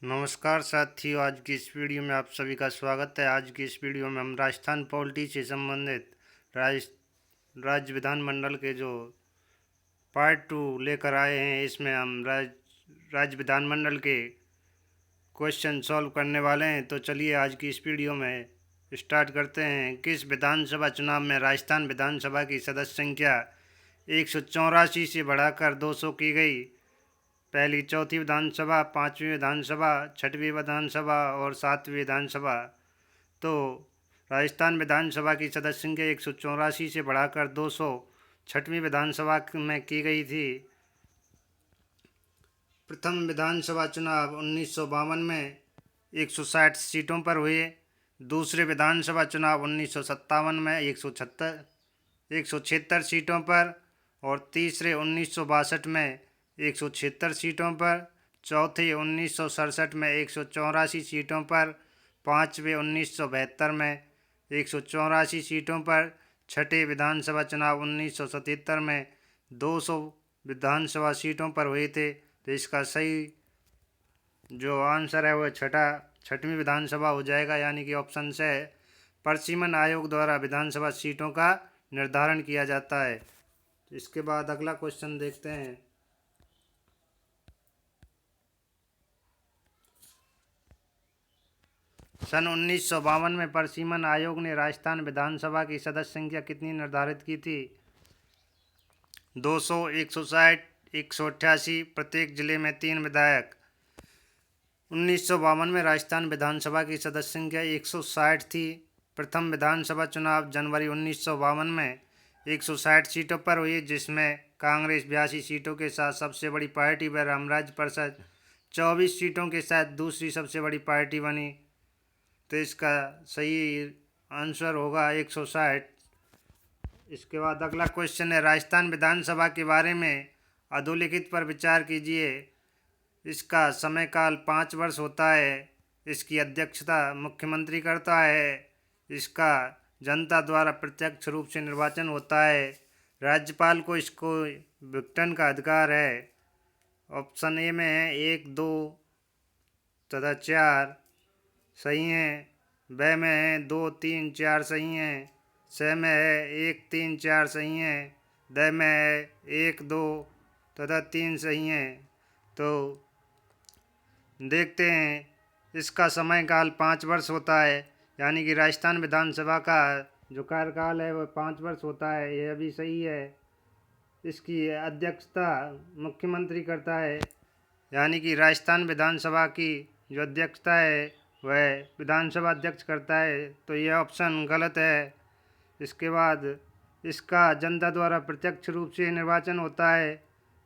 नमस्कार साथियों, आज की इस वीडियो में आप सभी का स्वागत है। आज की इस वीडियो में हम राजस्थान पॉलिटी से संबंधित राज्य विधानमंडल के जो पार्ट 2 लेकर आए हैं। इसमें हम राज्य विधानमंडल के क्वेश्चन सॉल्व करने वाले हैं। तो चलिए आज की इस वीडियो में स्टार्ट करते हैं। किस विधानसभा चुनाव में राजस्थान विधानसभा की सदस्य संख्या 184 से बढ़ाकर 200 की गई? पहली, चौथी विधानसभा, पांचवी विधानसभा, छठवीं विधानसभा और सातवीं विधानसभा। तो राजस्थान विधानसभा की सदस्य संख्या 184 से बढ़ाकर 200 छठवीं विधानसभा में की गई थी। प्रथम विधानसभा चुनाव 1952 में 160 सीटों पर हुए। दूसरे विधानसभा चुनाव 1957 में 176 सीटों पर और तीसरे 1962 में 176 सीटों पर। चौथे 1967 में 184 सीटों पर। पाँचवें 1972 में 184 सीटों पर। छठे विधानसभा चुनाव 1977 में 200 विधानसभा सीटों पर हुए थे। तो इसका सही जो आंसर है वह छठवीं विधानसभा हो जाएगा, यानी कि ऑप्शन से परिसीमन आयोग द्वारा विधानसभा सीटों का निर्धारण किया जाता है। इसके बाद अगला क्वेश्चन देखते हैं। सन 1952 में परिसीमन आयोग ने राजस्थान विधानसभा की सदस्य संख्या कितनी निर्धारित की थी? 200, 160, 188, प्रत्येक जिले में 3 विधायक। 1952 में राजस्थान विधानसभा की सदस्य संख्या 160 थी। प्रथम विधानसभा चुनाव जनवरी 1952 में 160 सीटों पर हुई, जिसमें कांग्रेस 82 सीटों के साथ सबसे बड़ी पार्टी व रामराज्य परिषद 24 सीटों के साथ दूसरी सबसे बड़ी पार्टी बनी। तो इसका सही आंसर होगा 160। इसके बाद अगला क्वेश्चन है, राजस्थान विधानसभा के बारे में अधोलिखित पर विचार कीजिए। इसका समयकाल 5 वर्ष होता है। इसकी अध्यक्षता मुख्यमंत्री करता है। इसका जनता द्वारा प्रत्यक्ष रूप से निर्वाचन होता है। राज्यपाल को इसको विघटन का अधिकार है। ऑप्शन ए में है 1, 2 तथा 4 सही हैं। ब में है 2, 3, 4 सही हैं। स में है 1, 3, 4 सही हैं। द में है 1, 2 तथा 3 सही हैं। तो देखते हैं, इसका समयकाल 5 वर्ष होता है, यानी कि राजस्थान विधानसभा का जो कार्यकाल है वह 5 वर्ष होता है। यह भी सही है। इसकी अध्यक्षता मुख्यमंत्री करता है, यानी कि राजस्थान विधानसभा की जो अध्यक्षता है वह विधानसभा अध्यक्ष करता है। तो यह ऑप्शन गलत है। इसके बाद इसका जनता द्वारा प्रत्यक्ष रूप से निर्वाचन होता है।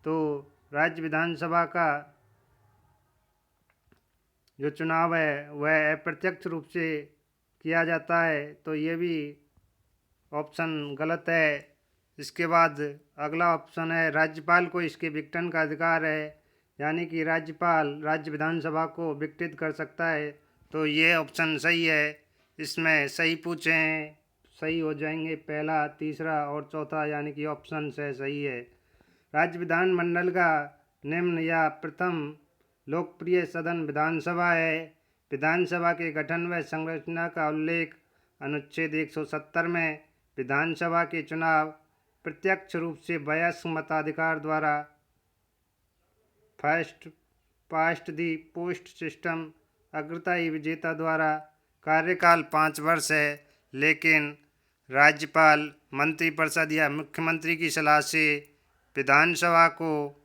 तो राज्य विधानसभा का जो चुनाव है वह अप्रत्यक्ष रूप से किया जाता है। तो ये भी ऑप्शन गलत है। इसके बाद अगला ऑप्शन है, राज्यपाल को इसके विघटन का अधिकार है, यानी कि राज्यपाल राज्य विधानसभा को विघटित कर सकता है। तो ये ऑप्शन सही है। इसमें सही पूछे हैं, सही हो जाएंगे पहला, तीसरा और चौथा, यानी कि ऑप्शन से सही है। राज्य विधानमंडल का निम्न या प्रथम लोकप्रिय सदन विधानसभा है। विधानसभा के गठन व संरचना का उल्लेख अनुच्छेद 170 में विधानसभा के चुनाव प्रत्यक्ष रूप से वयस्क मताधिकार द्वारा फर्स्ट पास्ट दी पोस्ट सिस्टम अग्रताई विजेता द्वारा कार्यकाल 5 वर्ष है, लेकिन राज्यपाल मंत्रिपरिषद या मुख्यमंत्री की सलाह से विधानसभा को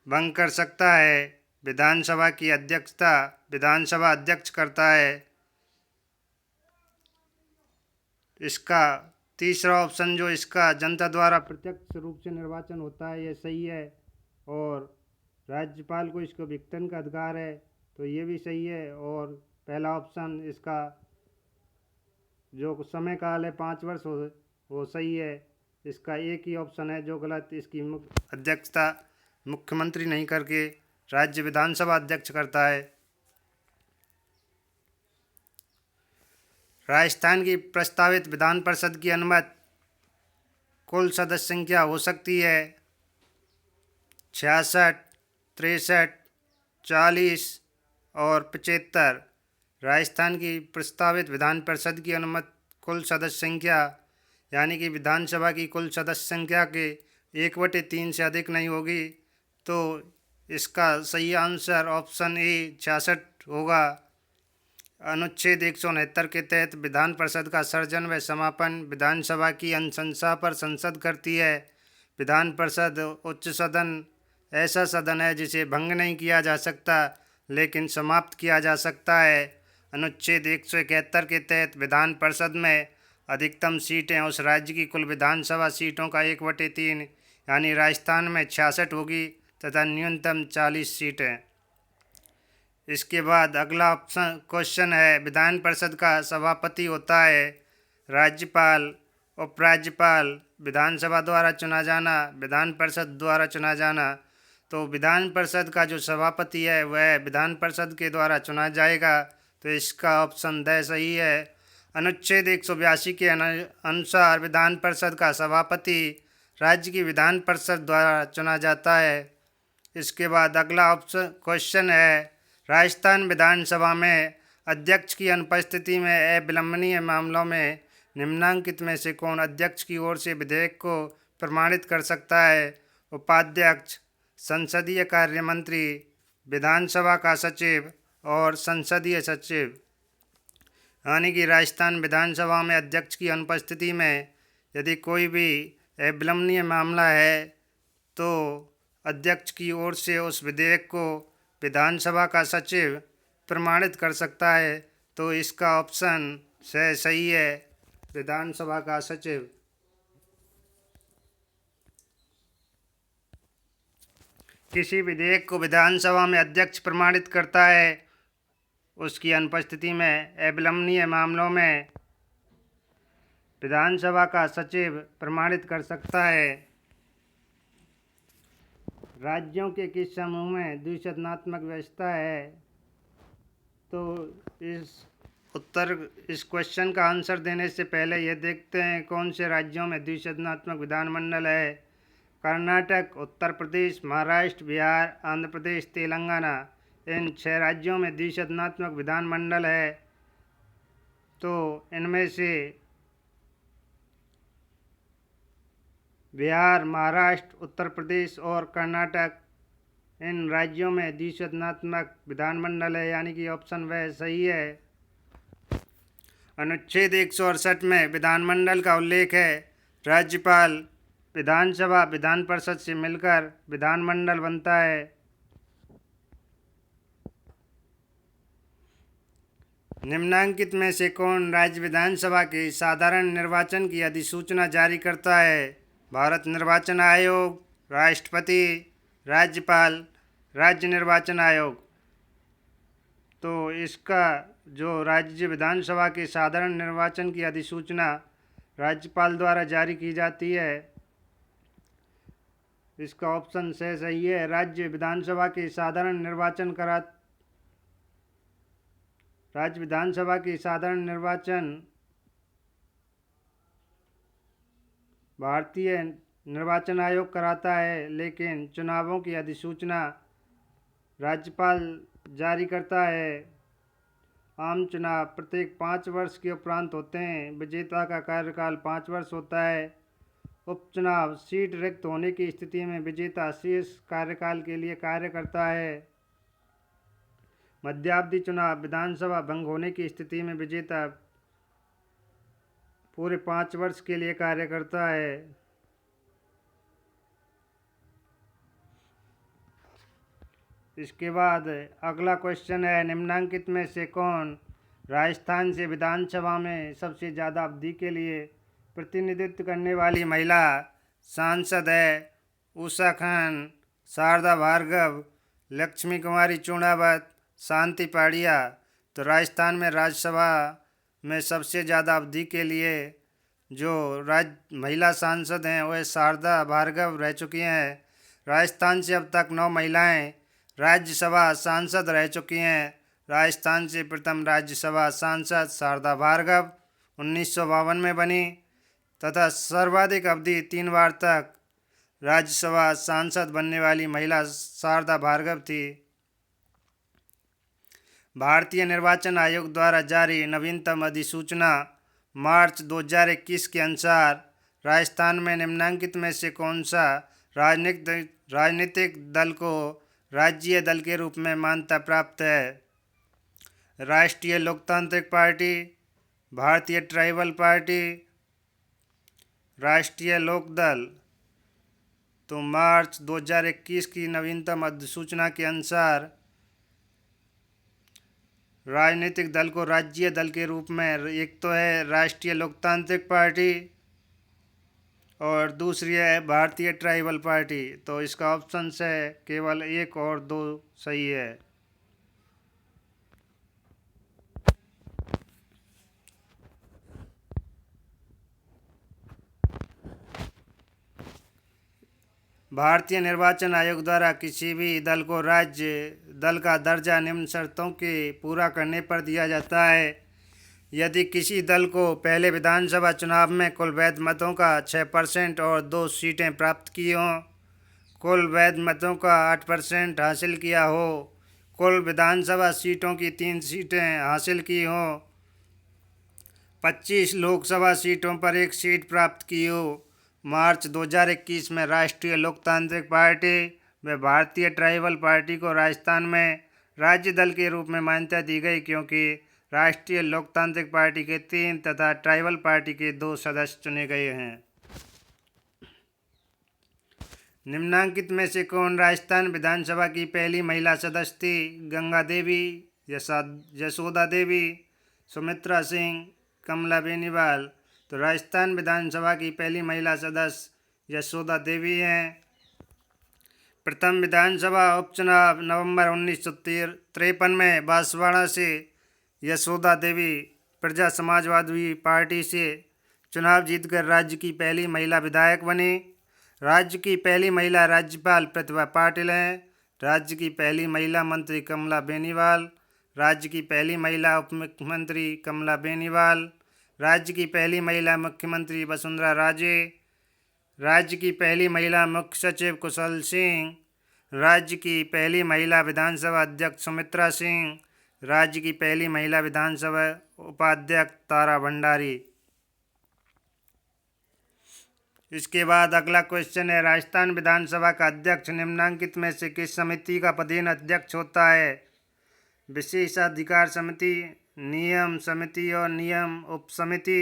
भंग कर सकता है। विधानसभा की अध्यक्षता विधानसभा अध्यक्ष करता है। इसका तीसरा ऑप्शन जो इसका जनता द्वारा प्रत्यक्ष रूप से निर्वाचन होता है, यह सही है। और राज्यपाल को इसको विघटन का अधिकार है, तो ये भी सही है। और पहला ऑप्शन इसका जो समय काल है 5 वर्ष वो सही है। इसका एक ही ऑप्शन है जो गलत। इसकी अध्यक्षता मुख्यमंत्री नहीं करके राज्य विधानसभा अध्यक्ष करता है। राजस्थान की प्रस्तावित विधान परिषद की अनुमत कुल सदस्य संख्या हो सकती है 66, 63, 40 और 75। राजस्थान की प्रस्तावित विधान परिषद की अनुमत कुल सदस्य संख्या यानी कि विधानसभा की कुल सदस्य संख्या के 1/3 से अधिक नहीं होगी। तो इसका सही आंसर ऑप्शन ए 66 होगा। अनुच्छेद 169 के तहत विधान परिषद का सृजन व समापन विधानसभा की अनुशंसा पर संसद करती है। विधान परिषद उच्च सदन ऐसा सदन है जिसे भंग नहीं किया जा सकता लेकिन समाप्त किया जा सकता है। अनुच्छेद 171 के तहत विधान परिषद में अधिकतम सीटें उस राज्य की कुल विधानसभा सीटों का 1/3 यानी राजस्थान में 66 होगी तथा न्यूनतम 40 सीटें। इसके बाद अगला ऑप्शन क्वेश्चन है, विधान परिषद का सभापति होता है राज्यपाल, उपराज्यपाल, विधानसभा द्वारा चुना जाना, विधान परिषद द्वारा चुना जाना। तो विधान परिषद का जो सभापति है वह विधान परिषद के द्वारा चुना जाएगा। तो इसका ऑप्शन द सही है। अनुच्छेद 182 के अनुसार विधान परिषद का सभापति राज्य की विधान परिषद द्वारा चुना जाता है। इसके बाद अगला ऑप्शन क्वेश्चन है, राजस्थान विधानसभा में अध्यक्ष की अनुपस्थिति में अविलंबनीय मामलों में निम्नांकित में से कौन अध्यक्ष की ओर से विधेयक को प्रमाणित कर सकता है? उपाध्यक्ष, संसदीय कार्य मंत्री, विधानसभा का सचिव और संसदीय सचिव। यानी कि राजस्थान विधानसभा में अध्यक्ष की अनुपस्थिति में यदि कोई भी अविलंबनीय मामला है तो अध्यक्ष की ओर से उस विधेयक को विधानसभा का सचिव प्रमाणित कर सकता है। तो इसका ऑप्शन सही है, विधानसभा का सचिव। किसी विधेयक को विधानसभा में अध्यक्ष प्रमाणित करता है उसकी अनुपस्थिति में अविलंबनीय मामलों में विधानसभा का सचिव प्रमाणित कर सकता है। राज्यों के किस समूह में द्विसदनात्मक व्यवस्था है? तो इस क्वेश्चन का आंसर देने से पहले ये देखते हैं कौन से राज्यों में द्विसदनात्मक विधानमंडल है। कर्नाटक, उत्तर प्रदेश, महाराष्ट्र, बिहार, आंध्र प्रदेश, तेलंगाना, इन 6 राज्यों में द्विसदनात्मक विधानमंडल है। तो इनमें से बिहार, महाराष्ट्र, उत्तर प्रदेश और कर्नाटक, इन राज्यों में द्विसदनात्मक विधानमंडल है, यानी कि ऑप्शन वह सही है। अनुच्छेद 168 में विधानमंडल का उल्लेख है। राज्यपाल, विधानसभा, विधान परिषद से मिलकर विधानमंडल बनता है। निम्नांकित में से कौन राज्य विधानसभा के साधारण निर्वाचन की अधिसूचना जारी करता है? भारत निर्वाचन आयोग, राष्ट्रपति, राज्यपाल, राज्य निर्वाचन आयोग। तो इसका जो राज्य विधानसभा के साधारण निर्वाचन की अधिसूचना राज्यपाल द्वारा जारी की जाती है, इसका ऑप्शन सही है। राज्य विधानसभा के साधारण निर्वाचन भारतीय निर्वाचन आयोग कराता है, लेकिन चुनावों की अधिसूचना राज्यपाल जारी करता है। आम चुनाव प्रत्येक 5 वर्ष के उपरांत होते हैं। विजेता का कार्यकाल 5 वर्ष होता है। उपचुनाव सीट रिक्त होने की स्थिति में विजेता शेष कार्यकाल के लिए कार्य करता है। मध्यावधि चुनाव विधानसभा भंग होने की स्थिति में विजेता पूरे 5 वर्ष के लिए कार्य करता है। इसके बाद अगला क्वेश्चन है, निम्नांकित में से कौन राजस्थान से विधानसभा में सबसे ज़्यादा अवधि के लिए प्रतिनिधित्व करने वाली महिला सांसद है? उषा खान, शारदा भार्गव, लक्ष्मी कुमारी चूड़ावत, शांति पाड़िया। तो राजस्थान में राज्यसभा में सबसे ज़्यादा अवधि के लिए जो महिला सांसद हैं वह शारदा भार्गव रह चुकी हैं। राजस्थान से अब तक 9 महिलाएं राज्यसभा सांसद रह चुकी हैं। राजस्थान से प्रथम राज्यसभा सांसद शारदा भार्गव 1952 में बनी तथा सर्वाधिक अवधि 3 बार तक राज्यसभा सांसद बनने वाली महिला शारदा भार्गव थी। भारतीय निर्वाचन आयोग द्वारा जारी नवीनतम अधिसूचना मार्च 2021 के अनुसार राजस्थान में निम्नलिखित में से कौन सा राजनीतिक दल को राज्य दल के रूप में मान्यता प्राप्त है? राष्ट्रीय लोकतांत्रिक पार्टी, भारतीय ट्राइबल पार्टी, राष्ट्रीय लोकदल। तो मार्च 2021 की नवीनतम अधिसूचना के अनुसार राजनीतिक दल को राज्य दल के रूप में एक तो है राष्ट्रीय लोकतांत्रिक पार्टी और दूसरी है भारतीय ट्राइबल पार्टी। तो इसका ऑप्शन है केवल 1 और 2 सही है। भारतीय निर्वाचन आयोग द्वारा किसी भी दल को राज्य दल का दर्जा निम्न शर्तों के पूरा करने पर दिया जाता है। यदि किसी दल को पहले विधानसभा चुनाव में कुल वैध मतों का 6% और 2 सीटें प्राप्त की हों, कुल वैध मतों का 8% हासिल किया हो, कुल विधानसभा सीटों की 3 सीटें हासिल की हों, 25 लोकसभा सीटों पर 1 सीट प्राप्त की हो। मार्च 2021 में राष्ट्रीय लोकतांत्रिक पार्टी व भारतीय ट्राइबल पार्टी को राजस्थान में राज्य दल के रूप में मान्यता दी गई, क्योंकि राष्ट्रीय लोकतांत्रिक पार्टी के 3 तथा ट्राइबल पार्टी के 2 सदस्य चुने गए हैं। निम्नलिखित में से कौन राजस्थान विधानसभा की पहली महिला सदस्य थी? गंगा देवी, यशोदा देवी, सुमित्रा सिंह, कमला बेनीवाल। तो राजस्थान विधानसभा की पहली महिला सदस्य यशोदा देवी हैं। प्रथम विधानसभा उपचुनाव नवंबर 1953 में बांसवाड़ा से यशोदा देवी प्रजा समाजवादी पार्टी से चुनाव जीतकर राज्य की पहली महिला विधायक बनी। राज्य की पहली महिला राज्यपाल प्रतिभा पाटिल हैं। राज्य की पहली महिला मंत्री कमला बेनीवाल। राज्य की पहली महिला उप मुख्यमंत्री कमला बेनीवाल। राज्य की पहली महिला मुख्यमंत्री वसुंधरा राजे। राज्य की पहली महिला मुख्य सचिव कुशल सिंह। राज्य की पहली महिला विधानसभा अध्यक्ष सुमित्रा सिंह। राज्य की पहली महिला विधानसभा उपाध्यक्ष तारा भंडारी। इसके बाद अगला क्वेश्चन है, राजस्थान विधानसभा का अध्यक्ष निम्नलिखित में से किस समिति का पदेन अध्यक्ष होता है? विशेषाधिकार समिति, नियम समिति और नियम उप समिति,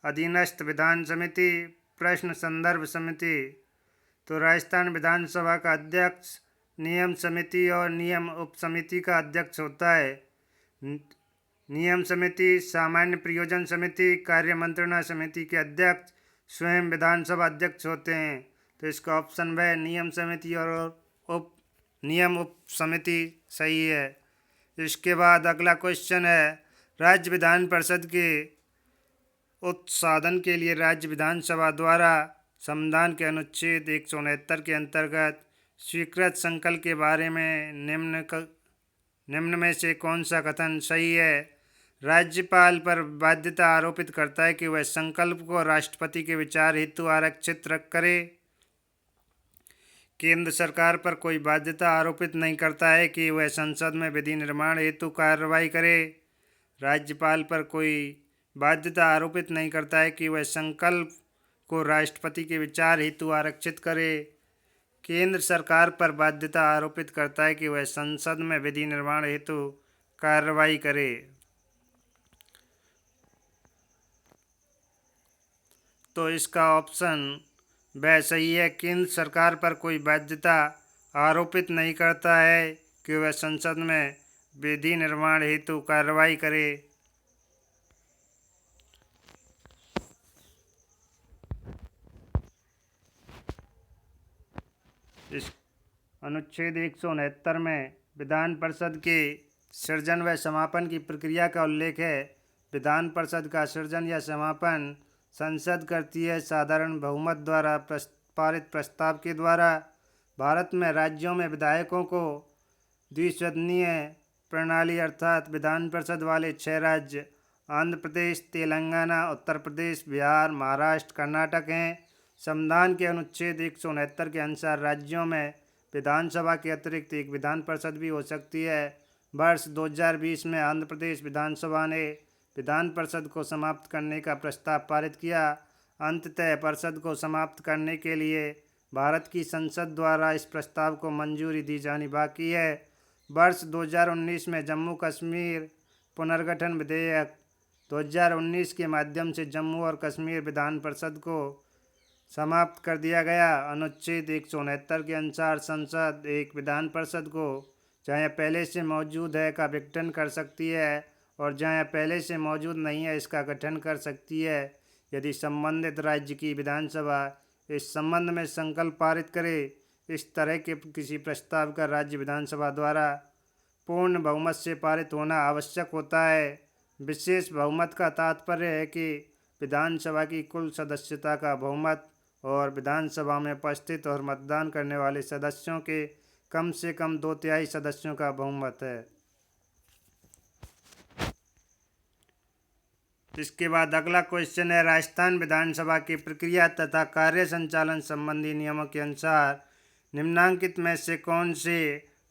अधीनस्थ विधान समिति, प्रश्न संदर्भ समिति। तो राजस्थान विधानसभा का अध्यक्ष नियम समिति और नियम उप समिति का अध्यक्ष होता है। नियम समिति, सामान्य प्रयोजन समिति, कार्य मंत्रणा समिति के अध्यक्ष स्वयं विधानसभा अध्यक्ष होते हैं। तो इसका ऑप्शन है नियम समिति और नियम उप समिति सही है। इसके बाद अगला क्वेश्चन है, राज्य विधान परिषद के उत्साधन के लिए राज्य विधानसभा द्वारा संविधान के अनुच्छेद 169 के अंतर्गत स्वीकृत संकल्प के बारे में निम्न में से कौन सा कथन सही है? राज्यपाल पर बाध्यता आरोपित करता है कि वह संकल्प को राष्ट्रपति के विचार हेतु आरक्षित रख करे। केंद्र सरकार पर कोई बाध्यता आरोपित नहीं करता है कि वह संसद में विधि निर्माण हेतु कार्रवाई करे। राज्यपाल पर कोई बाध्यता आरोपित नहीं करता है कि वह संकल्प को राष्ट्रपति के विचार हेतु आरक्षित करे। केंद्र सरकार पर बाध्यता आरोपित करता है कि वह संसद में विधि निर्माण हेतु कार्रवाई करे। तो इसका ऑप्शन वह सही है, केंद्र सरकार पर कोई बाध्यता आरोपित नहीं करता है कि वह संसद में विधि निर्माण हेतु कार्रवाई करे। इस अनुच्छेद 169 में विधान परिषद के सृजन व समापन की प्रक्रिया का उल्लेख है। विधान परिषद का सृजन या समापन संसद करती है साधारण बहुमत द्वारा पारित प्रस्ताव के द्वारा। भारत में राज्यों में विधायकों को द्विसदनीय प्रणाली अर्थात विधान परिषद वाले 6 राज्य आंध्र प्रदेश, तेलंगाना, उत्तर प्रदेश, बिहार, महाराष्ट्र, कर्नाटक हैं। संविधान के अनुच्छेद 169 के अनुसार राज्यों में विधानसभा के अतिरिक्त एक विधान परिषद भी हो सकती है। वर्ष 2020 में आंध्र प्रदेश विधानसभा ने विधान परिषद को समाप्त करने का प्रस्ताव पारित किया। अंततः परिषद को समाप्त करने के लिए भारत की संसद द्वारा इस प्रस्ताव को मंजूरी दी जानी बाकी है। वर्ष 2019 में जम्मू कश्मीर पुनर्गठन विधेयक 2019 के माध्यम से जम्मू और कश्मीर विधान परिषद को समाप्त कर दिया गया। अनुच्छेद 169 के अनुसार संसद एक विधान परिषद को जहाँ पहले से मौजूद है का विघटन कर सकती है और जहाँ पहले से मौजूद नहीं है इसका गठन कर सकती है, यदि संबंधित राज्य की विधानसभा इस संबंध में संकल्प पारित करे। इस तरह के किसी प्रस्ताव का राज्य विधानसभा द्वारा पूर्ण बहुमत से पारित होना आवश्यक होता है। विशेष बहुमत का तात्पर्य है कि विधानसभा की कुल सदस्यता का बहुमत और विधानसभा में उपस्थित और मतदान करने वाले सदस्यों के कम से कम 2/3 सदस्यों का बहुमत है। इसके बाद अगला क्वेश्चन है, राजस्थान विधानसभा की प्रक्रिया तथा कार्य संचालन संबंधी नियमों के अनुसार निम्नांकित में से कौन से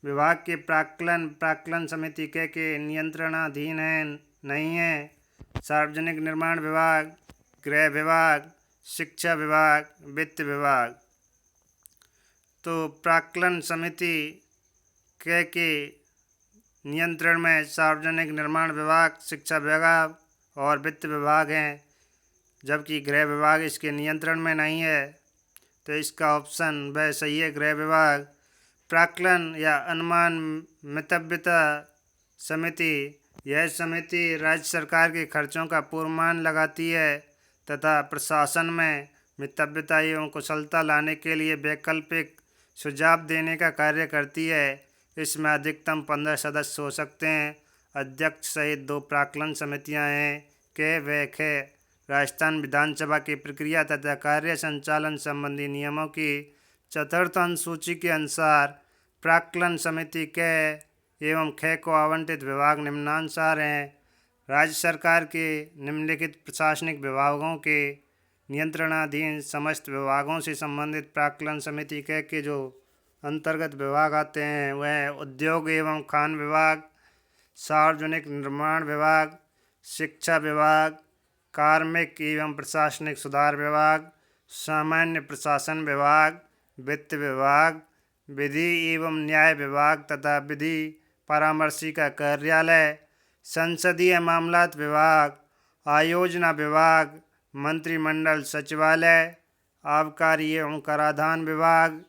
विभाग के प्राक्कलन समिति के नियंत्रणाधीन है नहीं है? सार्वजनिक निर्माण विभाग, गृह विभाग, शिक्षा विभाग, वित्त विभाग। तो प्राक्कलन समिति के नियंत्रण में सार्वजनिक निर्माण विभाग, शिक्षा विभाग और वित्त विभाग हैं, जबकि गृह विभाग इसके नियंत्रण में नहीं है। तो इसका ऑप्शन वह सही है, गृह विभाग। प्राक्कलन या अनुमान मितव्यता समिति, यह समिति राज्य सरकार के खर्चों का पूर्वानुमान लगाती है तथा प्रशासन में मितव्यता एवं कुशलता लाने के लिए वैकल्पिक सुझाव देने का कार्य करती है। इसमें अधिकतम 15 सदस्य हो सकते हैं। अध्यक्ष सहित 2 प्राक्कलन समितियां हैं के वे खे राजस्थान विधानसभा की प्रक्रिया तथा कार्य संचालन संबंधी नियमों की 4th अनुसूची के अनुसार प्राक्कलन समिति के एवं खे को आवंटित विभाग निम्नानुसार हैं। राज्य सरकार के निम्नलिखित प्रशासनिक विभागों के नियंत्रणाधीन समस्त विभागों से संबंधित प्राक्कलन समिति के जो अंतर्गत विभाग आते हैं वह उद्योग एवं खान विभाग, सार्वजनिक निर्माण विभाग, शिक्षा विभाग, कार्मिक एवं प्रशासनिक सुधार विभाग, सामान्य प्रशासन विभाग, वित्त विभाग, विधि एवं न्याय विभाग तथा विधि परामर्शी का कार्यालय, संसदीय मामलात विभाग, आयोजना विभाग, मंत्रिमंडल सचिवालय, आबकारी एवं कराधान विभाग,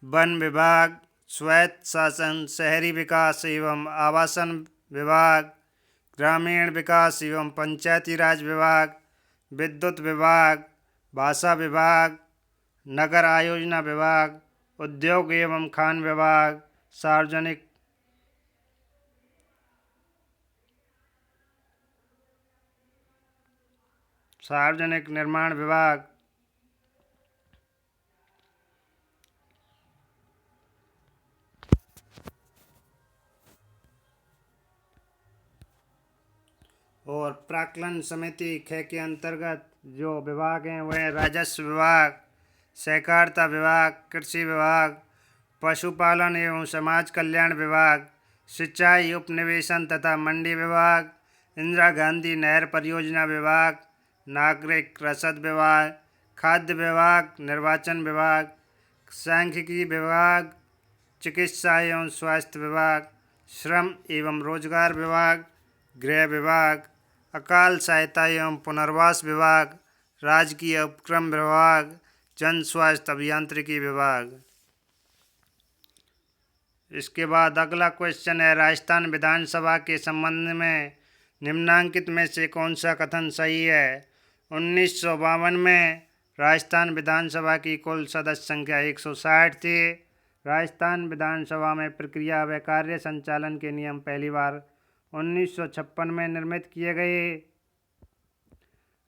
वन विभाग, स्वायत्त शासन, शहरी विकास एवं आवासन विभाग, ग्रामीण विकास एवं पंचायती राज विभाग, विद्युत विभाग, भाषा विभाग, नगर आयोजना विभाग, उद्योग एवं खान विभाग, सार्वजनिक निर्माण विभाग, और प्राक्कलन समिति खे के अंतर्गत जो विभाग हैं वह राजस्व विभाग, सहकारिता विभाग, कृषि विभाग, पशुपालन एवं समाज कल्याण विभाग, सिंचाई उपनिवेशन तथा मंडी विभाग, इंदिरा गांधी नहर परियोजना विभाग, नागरिक रसद विभाग, खाद्य विभाग, निर्वाचन विभाग, सांख्यिकी विभाग, चिकित्सा एवं स्वास्थ्य विभाग, श्रम एवं रोजगार विभाग, गृह विभाग, अकाल सहायता एवं पुनर्वास विभाग, राजकीय उपक्रम विभाग, जन स्वास्थ्य अभियांत्रिकी विभाग। इसके बाद अगला क्वेश्चन है, राजस्थान विधानसभा के संबंध में निम्नांकित में से कौन सा कथन सही है? 1952 में राजस्थान विधानसभा की कुल सदस्य संख्या 160 थी। राजस्थान विधानसभा में प्रक्रिया व कार्य संचालन के नियम पहली बार 1956 में निर्मित किए गए।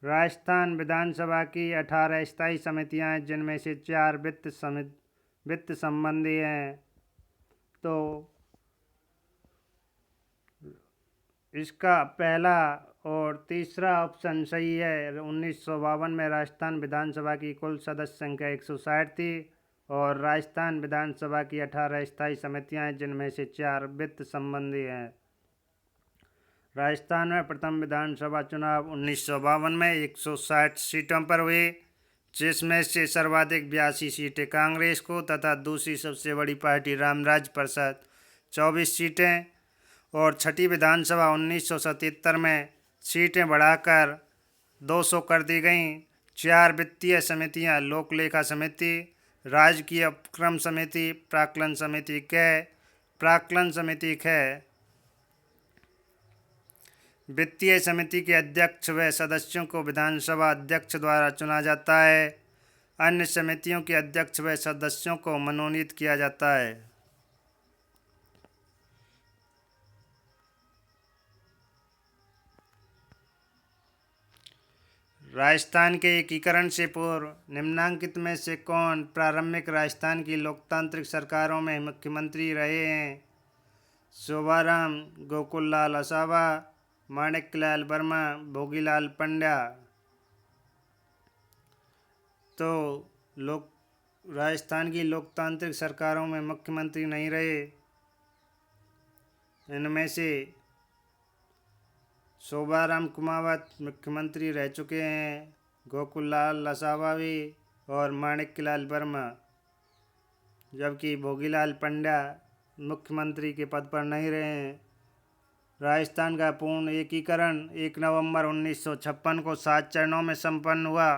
राजस्थान विधानसभा की 18 स्थायी समितियां हैं, जिनमें से 4 वित्त संबंधी हैं। तो इसका पहला और तीसरा ऑप्शन सही है। 1952 में राजस्थान विधानसभा की कुल सदस्य संख्या 160 थी और राजस्थान विधानसभा की 18 स्थायी समितियां हैं, जिनमें से 4 वित्त संबंधी हैं। राजस्थान में प्रथम विधानसभा चुनाव 1952 में 160 सीटों पर हुए, जिसमें से सर्वाधिक 82 सीटें कांग्रेस को तथा दूसरी सबसे बड़ी पार्टी रामराज परिषद 24 सीटें, और छठी विधानसभा 1977 में सीटें बढ़ाकर 200 कर दी गईं। 4 वित्तीय समितियां लोकलेखा समिति, राजकीय उपक्रम समिति, प्राक्कलन समिति ख। वित्तीय समिति के अध्यक्ष व सदस्यों को विधानसभा अध्यक्ष द्वारा चुना जाता है। अन्य समितियों के अध्यक्ष व सदस्यों को मनोनीत किया जाता है। राजस्थान के एकीकरण से पूर्व निम्नांकित में से कौन प्रारंभिक राजस्थान की लोकतांत्रिक सरकारों में मुख्यमंत्री रहे हैं? शोभाराम, गोकुललाल असावा, माणिक्यलाल वर्मा, भोगीलाल पंड्या। तो राजस्थान की लोकतांत्रिक सरकारों में मुख्यमंत्री नहीं रहे। इनमें से शोभाराम कुमावत मुख्यमंत्री रह चुके हैं, गोकुललाल असावा भी और माणिक्यलाल वर्मा, जबकि भोगीलाल पंड्या मुख्यमंत्री के पद पर नहीं रहे हैं। राजस्थान का पूर्ण एकीकरण 1 नवंबर 1956 को 7 चरणों में संपन्न हुआ।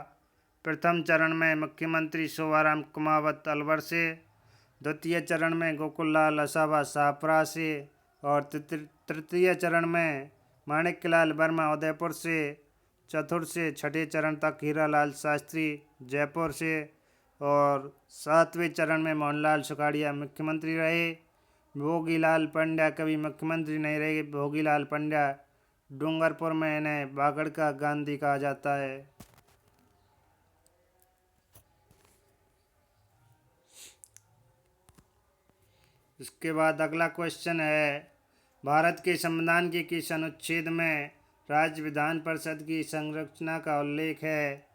प्रथम चरण में मुख्यमंत्री शोभाराम कुमावत अलवर से, द्वितीय चरण में गोकुललाल असावा शाहपुरा से और तृतीय चरण में माणिक्यलाल वर्मा उदयपुर से, चतुर्थ से छठे चरण तक हीरालाल शास्त्री जयपुर से और 7वें चरण में मोहनलाल सुखाड़िया मुख्यमंत्री रहे। भोगीलाल पंड्या कभी मुख्यमंत्री नहीं रहे। भोगीलाल पंड्या डूंगरपुर में इन्हें बागड़ का गांधी कहा जाता है। इसके बाद अगला क्वेश्चन है, भारत के संविधान के किस अनुच्छेद में राज्य विधान परिषद की संरचना का उल्लेख है?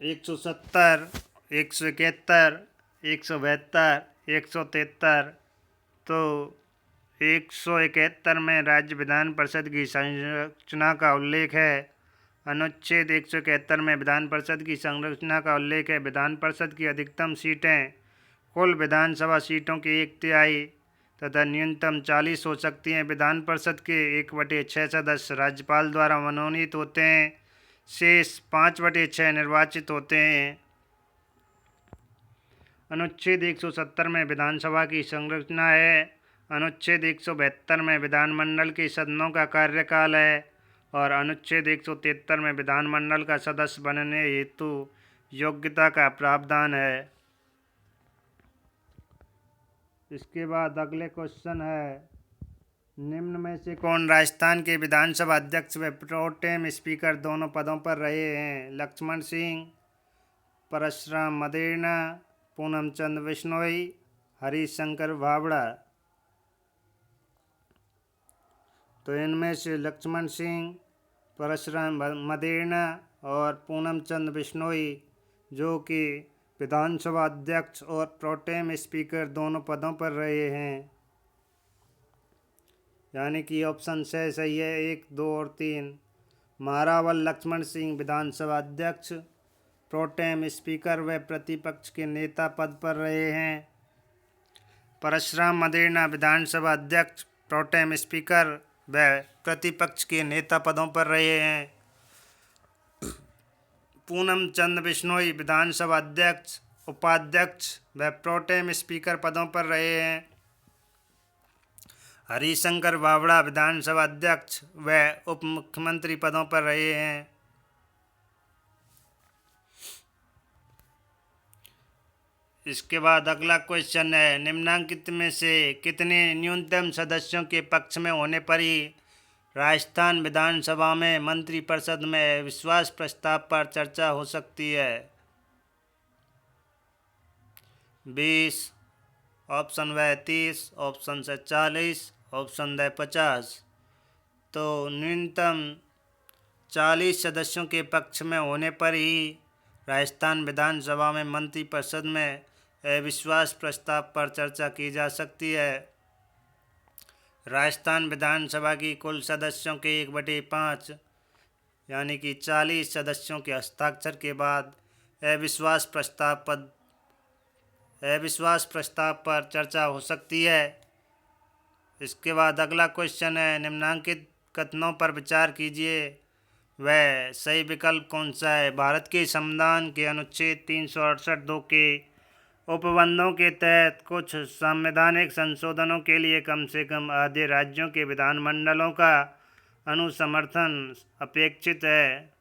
170, 171, 172, 173। तो 171 में राज्य विधान परिषद की संरचना का उल्लेख है। अनुच्छेद 171 में विधान परिषद की संरचना का उल्लेख है। विधान परिषद की अधिकतम सीटें कुल विधानसभा सीटों की 1/3 तथा न्यूनतम 40 हो सकती हैं। विधान परिषद के 1/6 सदस्य राज्यपाल द्वारा मनोनीत होते हैं। शेष 5/6 निर्वाचित होते हैं। अनुच्छेद 170 में विधानसभा की संरचना है। अनुच्छेद 172 में विधानमंडल के सदनों का कार्यकाल है और अनुच्छेद 173 में विधानमंडल का सदस्य बनने हेतु योग्यता का प्रावधान है। इसके बाद अगले क्वेश्चन है, निम्न में से कौन राजस्थान के विधानसभा अध्यक्ष व प्रोटेम स्पीकर दोनों पदों पर रहे हैं? लक्ष्मण सिंह, परशुराम मदेरणा, पूनम चंद बिश्नोई, हरिशंकर भावड़ा। तो इनमें से लक्ष्मण सिंह, परशुराम मदेरणा और पूनम चंद बिश्नोई जो कि विधानसभा अध्यक्ष और प्रोटेम स्पीकर दोनों पदों पर रहे हैं, यानी कि ऑप्शन से सही है 1, 2 और 3। महारावल लक्ष्मण सिंह विधानसभा अध्यक्ष, प्रोटेम स्पीकर व प्रतिपक्ष के नेता पद पर रहे हैं। परशुराम मदेरणा विधानसभा अध्यक्ष, प्रोटेम स्पीकर व प्रतिपक्ष के नेता पदों पर रहे हैं। पूनम चंद बिश्नोई विधानसभा अध्यक्ष, उपाध्यक्ष व प्रोटेम स्पीकर पदों पर रहे हैं। हरिशंकर भावड़ा विधानसभा अध्यक्ष व उप मुख्यमंत्री पदों पर रहे हैं। इसके बाद अगला क्वेश्चन है, निम्नांकित में से कितने न्यूनतम सदस्यों के पक्ष में होने पर ही राजस्थान विधानसभा में मंत्रिपरिषद में विश्वास प्रस्ताव पर चर्चा हो सकती है? 20, ऑप्शन व 30, ऑप्शन से 40, ऑप्शन द 50। तो न्यूनतम 40 सदस्यों के पक्ष में होने पर ही राजस्थान विधानसभा में मंत्रिपरिषद में अविश्वास प्रस्ताव पर चर्चा की जा सकती है। राजस्थान विधानसभा की कुल सदस्यों के 1/5 यानी कि 40 सदस्यों के हस्ताक्षर के बाद अविश्वास प्रस्ताव पर चर्चा हो सकती है। इसके बाद अगला क्वेश्चन है, निम्नलिखित कथनों पर विचार कीजिए, वह सही विकल्प कौन सा है। भारत के संविधान के अनुच्छेद 368(2) के उपबंधों के तहत कुछ संवैधानिक संशोधनों के लिए कम से कम आधे राज्यों के विधानमंडलों का अनुसमर्थन अपेक्षित है।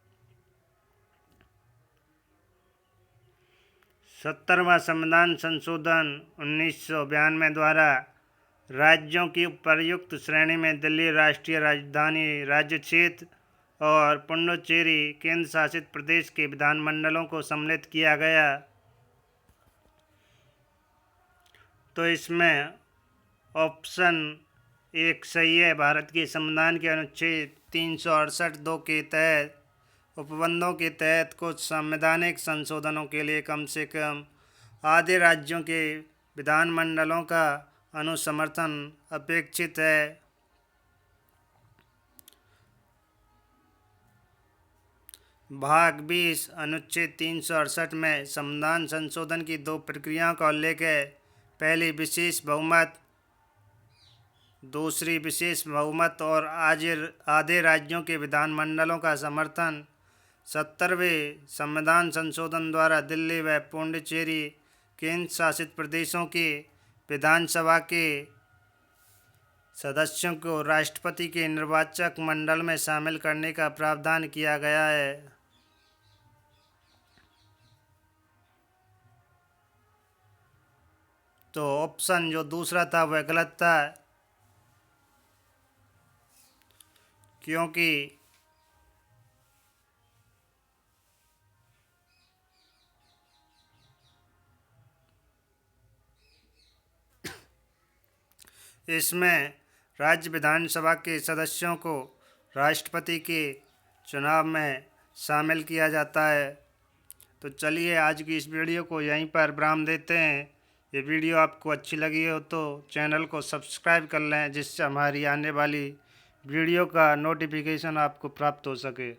70वां संविधान संशोधन 1992 द्वारा राज्यों की उपर्युक्त श्रेणी में दिल्ली राष्ट्रीय राजधानी राज्य क्षेत्र और पुडुचेरी केंद्र शासित प्रदेश के विधानमंडलों को सम्मिलित किया गया। तो इसमें ऑप्शन 1 सही है। भारत के संविधान के अनुच्छेद 368(2) के तहत उपबंधों के तहत कुछ संवैधानिक संशोधनों के लिए कम से कम आधे राज्यों के विधानमंडलों का अनुसमर्थन अपेक्षित है। भाग 20 अनुच्छेद 368 में संविधान संशोधन की 2 प्रक्रियाओं का उल्लेख है। पहली विशेष बहुमत, दूसरी विशेष बहुमत और आधे राज्यों के विधानमंडलों का समर्थन। 70वें संविधान संशोधन द्वारा दिल्ली व पुडुचेरी केंद्र शासित प्रदेशों के विधानसभा के सदस्यों को राष्ट्रपति के निर्वाचक मंडल में शामिल करने का प्रावधान किया गया है। तो ऑप्शन जो दूसरा था वह गलत था, क्योंकि इसमें राज्य विधानसभा के सदस्यों को राष्ट्रपति के चुनाव में शामिल किया जाता है। तो चलिए आज की इस वीडियो को यहीं पर विराम देते हैं। ये वीडियो आपको अच्छी लगी हो तो चैनल को सब्सक्राइब कर लें, जिससे हमारी आने वाली वीडियो का नोटिफिकेशन आपको प्राप्त हो सके।